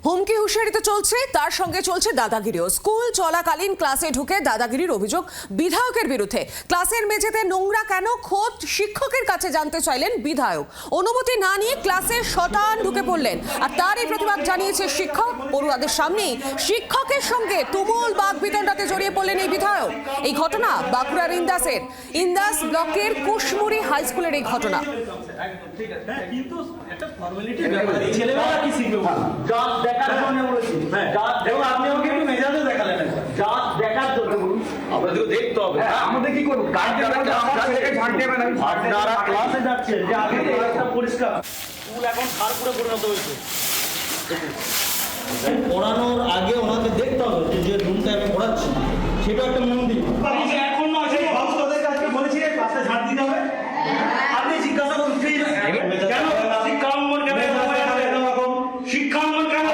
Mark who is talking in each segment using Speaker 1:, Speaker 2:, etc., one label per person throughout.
Speaker 1: হুমকি হুঁশিয়ারিতে চলছে, তার সঙ্গে চলছে দাদাগিরিও। স্কুল চলাকালীন ক্লাসে ঢুকে দাদাগিরির অভিযোগ বিধায়কের বিরুদ্ধে। ক্লাসের মেঝেতে নোংরা কেন, খোদ শিক্ষকের কাছে জানতে চাইলেন বিধায়ক। অনুমতি না নিয়ে ক্লাসে শটান ঢুকে পড়লেন, আর তারই প্রতিবাদ জানিয়েছে শিক্ষক। পড়ুয়াদের সামনেই শিক্ষকের সঙ্গে তুমুল বাগবিতণ্ডাতে জড়িয়ে পড়লেন এই বিধায়ক। এই ঘটনা বাঁকুড়ার ইন্দাস ব্লকের কুশমুড়ি হাই স্কুলের এই ঘটনা।
Speaker 2: কিন্তু একটা ফর্মালিটি ব্যাপার, ছেলেমেয়েরা কি শিখবে? জাজ দেখার জন্য বলেছি, দেখো আপনি ওকে একটু মেজাজে দেখালেন, জাজ দেখার জন্য বলুন, আপনাদের দেখতে হবে। আমাদের কি করব? কাজ দেখাতে আমার থেকে ঝাড় দেবেন, আমি আপনারা ক্লাসে যাচ্ছেন যে আগে ক্লাসটা পরিষ্কার, স্কুল এখন খারপুরে পরিণত হয়েছে। পড়ানোর আগে ওনাকে দেখতে হবে যে রুমটা আমি পড়াচ্ছি সেটা একটা মন্দির। এখন নয়, সেই ভক্তদের কাছে বলেছি ক্লাসে ঝাড় দিতে হবে। আপনি জিজ্ঞাসা করুন কেন শিক্ষাঙ্গন কেন শিক্ষাঙ্গন কেন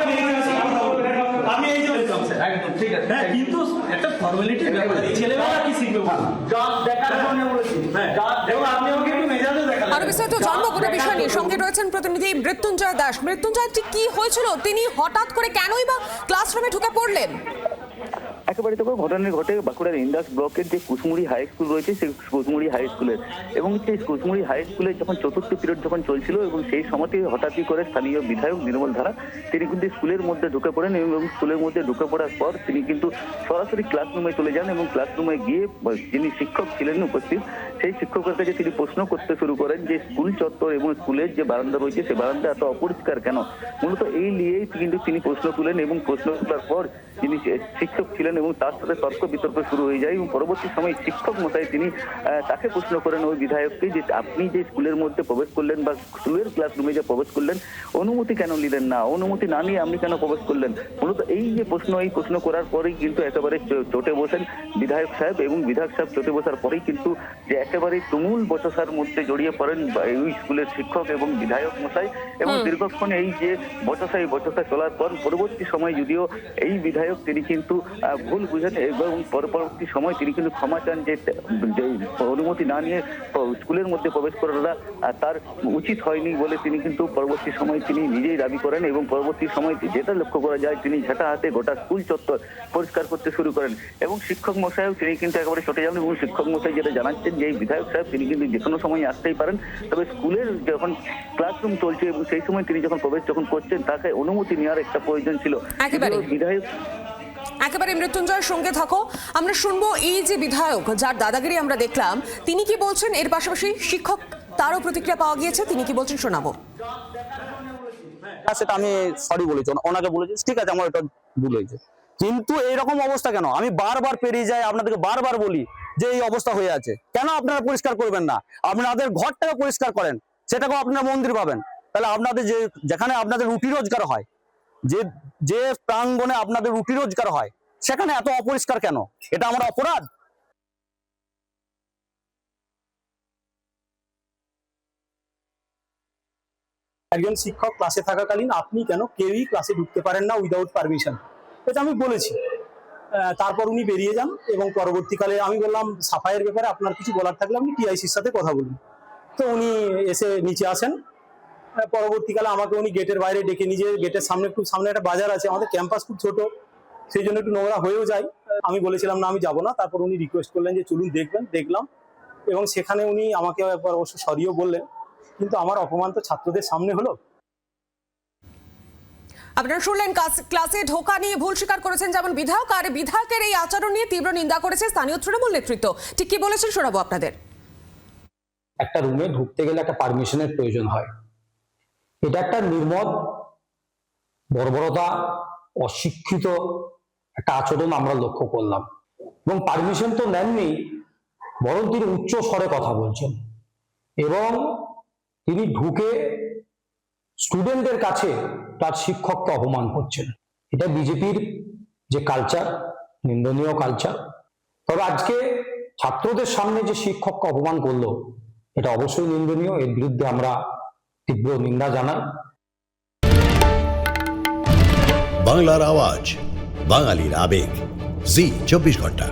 Speaker 2: আমি এই যে একদম ঠিক আছে। কিন্তু একটা ফর্মালিটি ব্যাপার, ছেলেমেয়েরা কি শিখবে? জাজ দেখার জন্য বলেছি, দেখো আপনি ওকে একটু মেজাজে দেখালেন।
Speaker 1: আরো বিস্তারিত জানবো গোটা বিষয় নিয়ে। সঙ্গে রয়েছেন প্রতিনিধি মৃত্যুঞ্জয় দাস। মৃত্যুঞ্জয়, ঠিক কি হয়েছিল? তিনি হঠাৎ করে কেনই বা ক্লাসরুমে ঢুকে পড়লেন?
Speaker 3: একেবারে তো ঘটনা ঘটে বাঁকুড়ার ইন্দাস ব্লকের যে কুশমুড়ি হাই স্কুল রয়েছে সেই কুশমুড়ি হাই স্কুলের, এবং সেই কুশমুড়ি হাই স্কুলে যখন চতুর্থ পিরিয়ড যখন চলছিল এবং সেই সময়তে হঠাৎই করে স্থানীয় বিধায়ক নির্মল ধারা তিনি কিন্তু স্কুলের মধ্যে ঢুকে পড়েন, এবং স্কুলের মধ্যে ঢুকে পড়ার পর তিনি কিন্তু সরাসরি ক্লাসরুমে চলে যান এবং ক্লাসরুমে গিয়ে যিনি শিক্ষক ছিলেন উপস্থিত সেই শিক্ষকের কাছে তিনি প্রশ্ন করতে শুরু করেন যে স্কুল চত্বর এবং স্কুলের যে বারান্দা রয়েছে সে বারান্দা এত অপরিষ্কার কেন। মূলত এই নিয়েই কিন্তু তিনি প্রশ্ন তুলেন, এবং প্রশ্ন তোলার পর যিনি শিক্ষক ছিলেন এবং তার সাথে তর্ক বিতর্ক শুরু হয়ে যায়, এবং পরবর্তী সময় শিক্ষক মশাই তিনি তাকে প্রশ্ন করেন ওই বিধায়ককে যে আপনি যে স্কুলের মধ্যে প্রবেশ করলেন বা স্কুলের ক্লাসরুমে যে প্রবেশ করলেন অনুমতি কেন নিলেন না, অনুমতি না নিয়ে আপনি কেন প্রবেশ করলেন। মূলত এই যে প্রশ্ন করার পরেই কিন্তু একেবারে চটে বসেন বিধায়ক সাহেব, এবং বিধায়ক সাহেব চটে বসার পরেই কিন্তু যে একেবারে তুমুল বচসার মধ্যে জড়িয়ে পড়েন এই স্কুলের শিক্ষক এবং বিধায়ক মশাই, এবং দীর্ঘক্ষণ এই যে বচসা চলার পর পরবর্তী সময় যদিও এই বিধায়ক তিনি কিন্তু ভুল বুঝেন এবং পরবর্তী সময় তিনি কিন্তু ক্ষমা চান যে অনুমতি না নিয়ে স্কুলের মধ্যে প্রবেশ করাটা তার উচিত হয়নি বলে তিনি কিন্তু পরবর্তী সময় তিনি নিজেই দাবি করেন, এবং পরবর্তী সময় যেটা লক্ষ্য করা যায় তিনি ঝাঁটা হাতে গোটা স্কুল চত্বর পরিষ্কার করতে শুরু করেন, এবং শিক্ষক মশাইও তিনি কিন্তু একেবারে ছুটে যান, এবং শিক্ষক মশাই যেটা জানাচ্ছেন যে এই বিধায়ক সাহেব তিনি কিন্তু যে কোনো সময় আসতেই পারেন, তবে স্কুলের যখন ক্লাসরুম চলছে এবং সেই সময় তিনি যখন প্রবেশ করছেন তাকে অনুমতি নেওয়ার একটা প্রয়োজন ছিল। বিধায়ক
Speaker 1: একেবারে মৃত্যুঞ্জয়ের সঙ্গে থাকো, আমরা শুনবো এই যে বিধায়ক যার দাদাগিরি আমরা দেখলাম তিনি কি বলছেন, এর পাশাপাশি শিক্ষক তারও প্রতিক্রিয়া পাওয়া গিয়েছে, তিনি কি বলছেন শোনাবো।
Speaker 4: সেটা আমি সরি বলেছি, ওনাকে বলেছি ঠিক আছে আমার এটা ভুল হয়েছে, কিন্তু এইরকম অবস্থা কেন? আমি বারবার পেরিয়ে যাই, আপনাদেরকে বারবার বলি যে এই অবস্থা হয়ে আছে, কেন আপনারা পরিষ্কার করবেন না? আপনাদের ঘরটাকে পরিষ্কার করেন, সেটাকেও আপনারা মন্দির পাবেন। তাহলে আপনাদের যেখানে আপনাদের রুটি রোজগার হয়, যে প্রাঙ্গণে আপনাদের রুটি রোজগার হয় সেখানে এত অপরিষ্কার কেন? এটা আমার অপরাধ?
Speaker 5: একজন শিক্ষক ক্লাসে থাকাকালীন আপনি কেন কেউই ক্লাসে ঢুকতে পারেন না উইদাউট পারমিশন, এটা আমি বলেছি। তারপর উনি বেরিয়ে যান, এবং পরবর্তীকালে আমি বললাম সাফাইয়ের ব্যাপারে আপনার কিছু বলার থাকলে আপনি টিআইসির সাথে কথা বলুন। তো উনি এসে নিচে আসেন, পরবর্তীকালে আমাকে উনি গেটের বাইরে ডেকে নিজে গেটের সামনে একটা বাজার আছে, আমাদের ক্যাম্পাস খুব ছোট, সেই জন্য একটু নোংরা হয়েও যায়। আমি বলেছিলাম না আমি যাব না, তারপর উনি রিকোয়েস্ট করলেন যে চলুন দেখলাম, এবং সেখানে উনি আমাকে একবার অবশ্য সরিও বললেন, কিন্তু আমার অপমান তো ছাত্রদের সামনে হলো।
Speaker 1: আপনারা শুনলেন ক্লাসে ঢোকা নিয়ে ভুল স্বীকার করেছেন যেমন বিধায়ক, আর বিধায়কের এই আচরণ নিয়ে তীব্র নিন্দা করেছে স্থানীয় তৃণমূল নেতৃত্ব। ঠিক কি বলেছেন শোনাবো আপনাদের।
Speaker 6: একটা রুমে ঢুকতে গেলে একটা পারমিশনের প্রয়োজন হয়, এটা একটা নির্মম বর্বরতা, অশিক্ষিত একটা আচরণ আমরা লক্ষ্য করলাম, এবং পারমিশন তো নেননি, বরং তিনি উচ্চ স্বরে কথা বলছেন, এবং তিনি ঢুকে স্টুডেন্টদের কাছে তার শিক্ষককে অপমান করছেন। এটা বিজেপির যে কালচার, নিন্দনীয় কালচার। তবে আজকে ছাত্রদের সামনে যে শিক্ষককে অপমান করলো এটা অবশ্যই নিন্দনীয়, এর বিরুদ্ধে আমরা তীব্র নিন্দা জানাই।
Speaker 7: বাংলার আওয়াজ, বাঙালির আবেগ, জি 24 ঘন্টা।